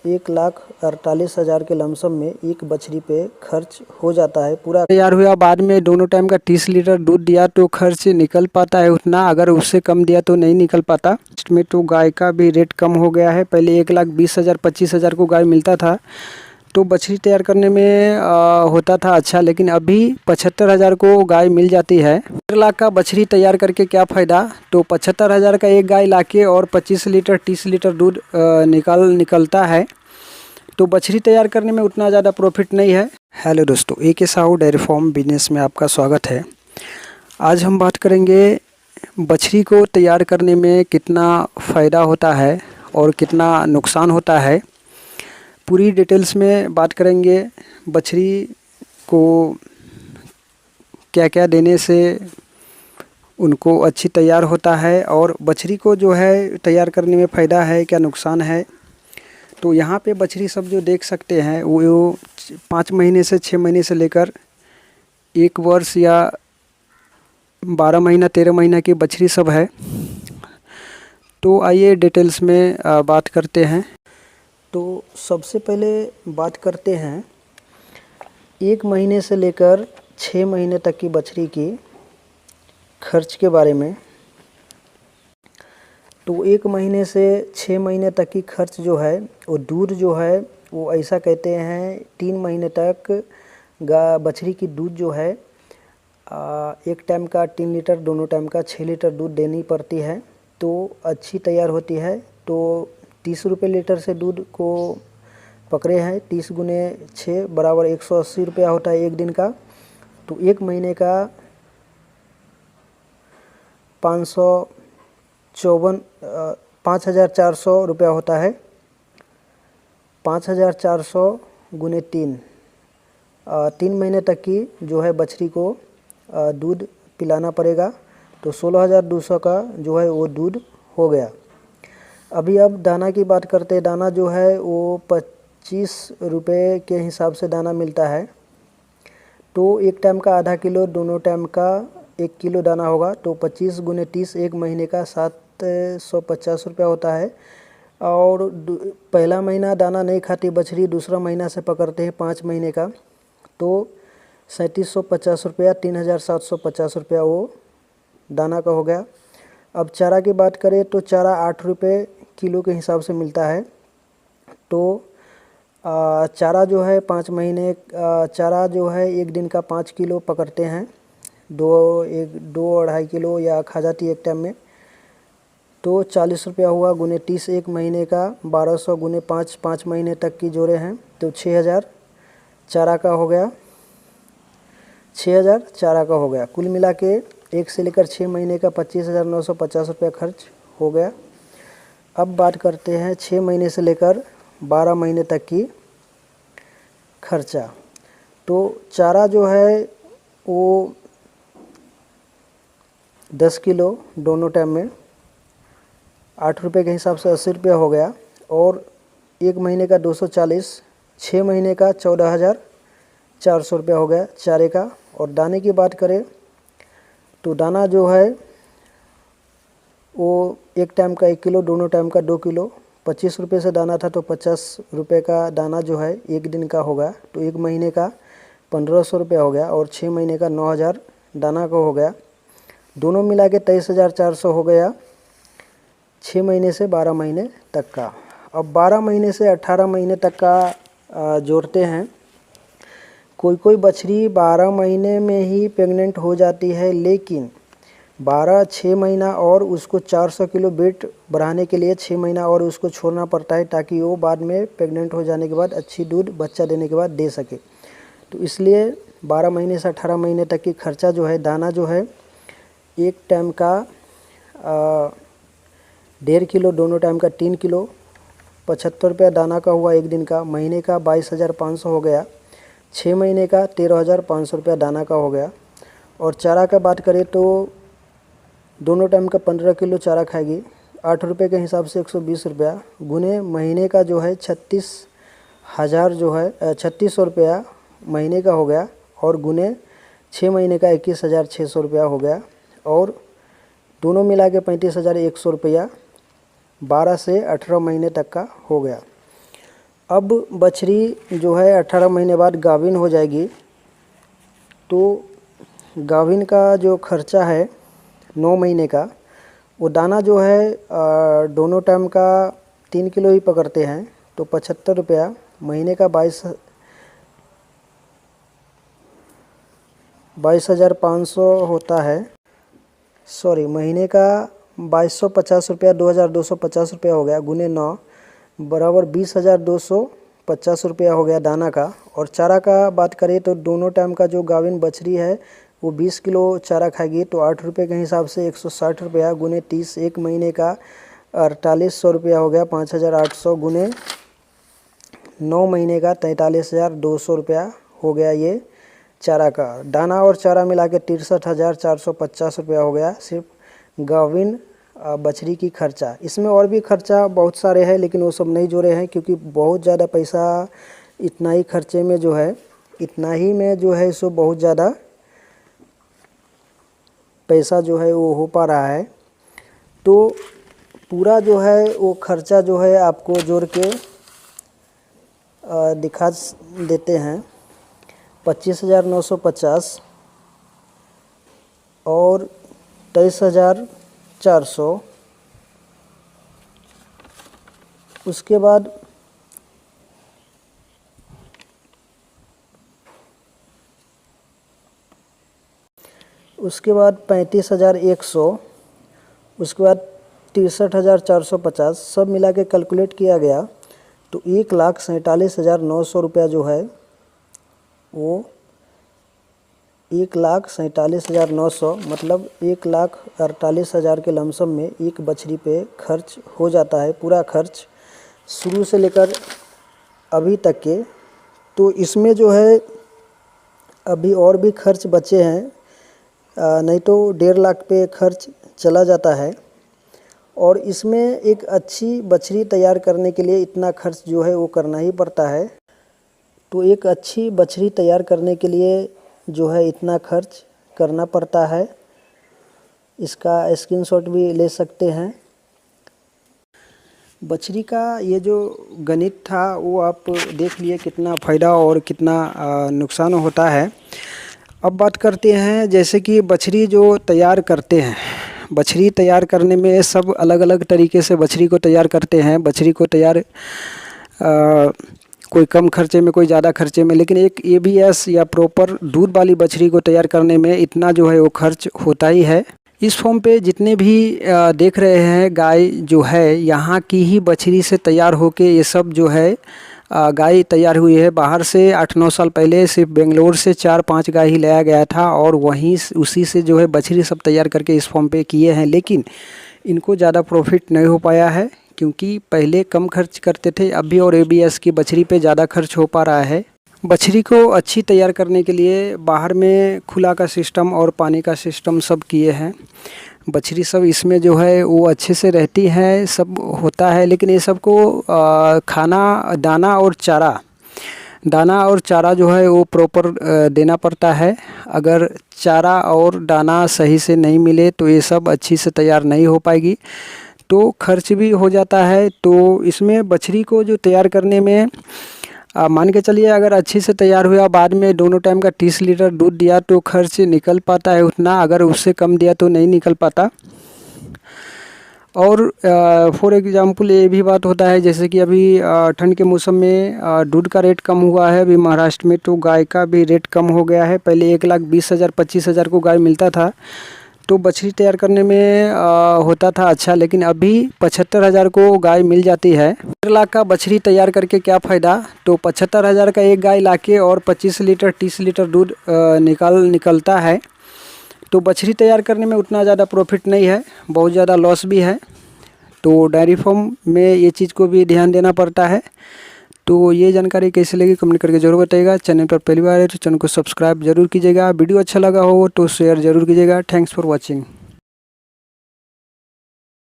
1,48,000 के लमसम में एक बछड़ी पे खर्च हो जाता है। पूरा तैयार हुआ बाद में दोनों टाइम का 30 लीटर दूध दिया तो खर्च निकल पाता है उतना, अगर उससे कम दिया तो नहीं निकल पाता। इसमें तो गाय का भी रेट कम हो गया है, पहले 1,20,000 25,000 को गाय मिलता था तो बछड़ी तैयार करने में होता था अच्छा, लेकिन अभी 75,000 को गाय मिल जाती है। 1,00,000 का बछड़ी तैयार करके क्या फ़ायदा, तो 75,000 का एक गाय लाके और 25 लीटर 30 लीटर दूध निकलता है, तो बछड़ी तैयार करने में उतना ज़्यादा प्रॉफिट नहीं है। हेलो दोस्तों, AK Sahu dairy farm business में आपका स्वागत है। आज हम बात करेंगे बछड़ी को तैयार करने में कितना फ़ायदा होता है और कितना नुकसान होता है, पूरी डिटेल्स में बात करेंगे। बछड़ी को क्या क्या देने से उनको अच्छी तैयार होता है और बछड़ी को जो है तैयार करने में फ़ायदा है क्या नुकसान है। तो यहाँ पे बछड़ी सब जो देख सकते हैं वो 5 महीने से 6 महीने से लेकर 1 वर्ष या 12 महीना 13 महीना की बछड़ी सब है। तो आइए डिटेल्स में बात करते हैं। तो सबसे पहले बात करते हैं 1 महीने से लेकर 6 महीने तक की बछड़ी की खर्च के बारे में। तो 1 महीने से 6 महीने तक की खर्च जो है वो दूध जो है वो ऐसा कहते हैं 3 महीने तक बछड़ी की दूध जो है एक टाइम का 3 लीटर, दोनों टाइम का 6 लीटर दूध देनी पड़ती है तो अच्छी तैयार होती है। तो 30 रुपये लीटर से दूध को पकड़े हैं, 30 गुने 6 बराबर 180 रुपया होता है एक दिन का। तो 1 महीने का 5,400 रुपया होता है। 5,400 गुने 3 महीने तक की जो है बछड़ी को दूध पिलाना पड़ेगा, तो 16,200 का जो है वो दूध हो गया। अभी अब दाना की बात करते हैं। दाना जो है वो 25 रुपये के हिसाब से दाना मिलता है। तो एक टाइम का आधा किलो, दोनों टाइम का 1 किलो दाना होगा, तो 25 गुने 30 1 महीने का 750 रुपया होता है। और पहला महीना दाना नहीं खाती बछड़ी, दूसरा महीना से पकड़ते हैं 5 महीने का, तो 3750 रुपया 3,750 रुपया वो दाना का हो गया। अब चारा की बात करें तो चारा 8 रुपये किलो के हिसाब से मिलता है। तो चारा जो है 5 महीने चारा जो है एक दिन का 5 किलो पकड़ते हैं, 2-2.5 किलो या खा जाती है एक टाइम में, तो 40 रुपया हुआ गुने 30 1 महीने का, 1200 गुने 5 महीने तक की जोड़े हैं तो 6,000 चारा का हो गया। 6,000 चारा का हो गया। कुल मिला के 1 से लेकर 6 महीने का 25,950 रुपया खर्च हो गया। अब बात करते हैं 6 महीने से लेकर 12 महीने तक की खर्चा। तो चारा जो है वो 10 किलो दोनों टाइम में 8 रुपये के हिसाब से 80 रुपया हो गया। और 1 महीने का 240, 6 महीने का 14,400 रुपया हो गया चारे का। और दाने की बात करें तो दाना जो है वो एक टाइम का 1 किलो, दोनों टाइम का 2 किलो, 25 रुपये से दाना था तो 50 रुपये का दाना जो है एक दिन का होगा, तो 1 महीने का 1,500 रुपया हो गया। और 6 महीने का 9,000 दाना का हो गया। दोनों मिला के 23,400 हो गया 6 महीने से 12 महीने तक का। अब 12 महीने से 18 महीने तक का जोड़ते हैं। कोई बछड़ी 12 महीने में ही प्रेग्नेंट हो जाती है, लेकिन 6 महीना और उसको 400 किलो वेट बढ़ाने के लिए 6 महीना और उसको छोड़ना पड़ता है, ताकि वो बाद में प्रेग्नेंट हो जाने के बाद अच्छी दूध बच्चा देने के बाद दे सके। तो इसलिए 12 महीने से 18 महीने तक की खर्चा जो है, दाना जो है एक टाइम का 1.5 किलो, दोनों टाइम का 3 किलो, 75 रुपया दाना का हुआ एक दिन का। महीने का 22,500 हो गया। 6 महीने का 13,500 रुपया दाना का हो गया। और चारा का बात करें तो दोनों टाइम का 15 किलो चारा खाएगी, 8 रुपये के हिसाब से 120 रुपया गुने महीने का जो है 36,000 जो है 3,600 रुपया महीने का हो गया। और गुने 6 महीने का 21,600 रुपया हो गया। और दोनों मिला के 35,100 रुपया 12 से 18 महीने तक का हो गया। अब बछड़ी जो है 18 महीने बाद गाभिन हो जाएगी, तो गाभिन का जो खर्चा है 9 महीने का, वो दाना जो है दोनों टाइम का 3 किलो ही पकड़ते हैं, तो 75 रुपया महीने का 22,500 होता है। सॉरी, महीने का 2250 रुपया, 2250 रुपया हो गया, गुने 9 बराबर 20,250 रुपया हो गया दाना का। और चारा का बात करें तो दोनों टाइम का जो गाभिन बछड़ी है वो 20 किलो चारा खाएगी, तो 8 रुपये के हिसाब से 160 रुपया गुने 30, एक महीने का 4800 रुपया हो गया, 5800 गुने 9 महीने का 43,200 रुपया हो गया ये चारा का। दाना और चारा मिला के 63,450 रुपया हो गया सिर्फ गाभिन बछड़ी की खर्चा। इसमें और भी खर्चा बहुत सारे हैं, लेकिन वो सब नहीं जोड़े हैं क्योंकि बहुत ज़्यादा पैसा इतना ही खर्चे में जो है, इतना ही में जो है सो बहुत ज़्यादा पैसा जो है वो हो पा रहा है। तो पूरा जो है वो खर्चा जो है आपको जोड़ के दिखा देते हैं। 25,950 और 23,400, उसके बाद उसके बाद 35,100, उसके बाद 63,450, सब मिला के कैलकुलेट किया गया तो 1,47,900 रुपया जो है वो 1,47,900 मतलब 1,48,000 के लमसम में एक बछड़ी पे खर्च हो जाता है, पूरा खर्च शुरू से लेकर अभी तक के। तो इसमें जो है अभी और भी खर्च बचे हैं, नहीं तो 1.5 लाख पे खर्च चला जाता है। और इसमें एक अच्छी बछड़ी तैयार करने के लिए इतना खर्च जो है वो करना ही पड़ता है। तो एक अच्छी बछड़ी तैयार करने के लिए जो है इतना खर्च करना पड़ता है। इसका स्क्रीनशॉट भी ले सकते हैं। बछड़ी का ये जो गणित था वो आप देख लिए कितना फ़ायदा और कितना नुकसान होता है। अब बात करते हैं जैसे कि बछड़ी जो तैयार करते हैं, बछड़ी तैयार करने में सब अलग अलग तरीके से बछड़ी को तैयार करते हैं। बछड़ी को तैयार कोई कम खर्चे में, कोई ज़्यादा खर्चे में, लेकिन एक ABS या प्रॉपर दूध वाली बछड़ी को तैयार करने में इतना जो है वो खर्च होता ही है। इस फॉर्म पे जितने भी देख रहे हैं गाय जो है यहाँ की ही बछड़ी से तैयार होके ये सब जो है गाय तैयार हुई है। बाहर से 8-9 साल पहले सिर्फ बेंगलोर से 4-5 गाय ही लाया गया था और वहीं उसी से जो है बछड़ी सब तैयार करके इस फॉर्म पे किए हैं, लेकिन इनको ज़्यादा प्रॉफिट नहीं हो पाया है क्योंकि पहले कम खर्च करते थे, अभी और ABS की बछड़ी पे ज़्यादा खर्च हो पा रहा है। बछड़ी को अच्छी तैयार करने के लिए बाहर में खुला का सिस्टम और पानी का सिस्टम सब किए हैं। बछड़ी सब इसमें जो है वो अच्छे से रहती है, सब होता है, लेकिन ये सबको खाना, दाना और चारा जो है वो प्रॉपर देना पड़ता है। अगर चारा और दाना सही से नहीं मिले तो ये सब अच्छी से तैयार नहीं हो पाएगी, तो खर्च भी हो जाता है। तो इसमें बछड़ी को जो तैयार करने में मान के चलिए अगर अच्छी से तैयार हुआ, बाद में दोनों टाइम का 30 लीटर दूध दिया तो खर्च निकल पाता है उतना, अगर उससे कम दिया तो नहीं निकल पाता। और फॉर एग्जांपल ये भी बात होता है जैसे कि अभी ठंड के मौसम में दूध का रेट कम हुआ है अभी महाराष्ट्र में, तो गाय का भी रेट कम हो गया है। पहले 1,20,000 25,000 को गाय मिलता था, तो बछड़ी तैयार करने में होता था अच्छा, लेकिन अभी 75,000 को गाय मिल जाती है। 1.5 लाख का बछड़ी तैयार करके क्या फ़ायदा, तो 75,000 का एक गाय लाके और 25 लीटर 30 लीटर दूध निकलता है। तो बछड़ी तैयार करने में उतना ज़्यादा प्रॉफिट नहीं है, बहुत ज़्यादा लॉस भी है। तो डेयरी फार्म में ये चीज़ को भी ध्यान देना पड़ता है। तो ये जानकारी कैसी लगी कमेंट करके जरूर बताइएगा। चैनल पर पहली बार है तो चैनल को सब्सक्राइब जरूर कीजिएगा। वीडियो अच्छा लगा हो तो शेयर जरूर कीजिएगा। Thanks for watching.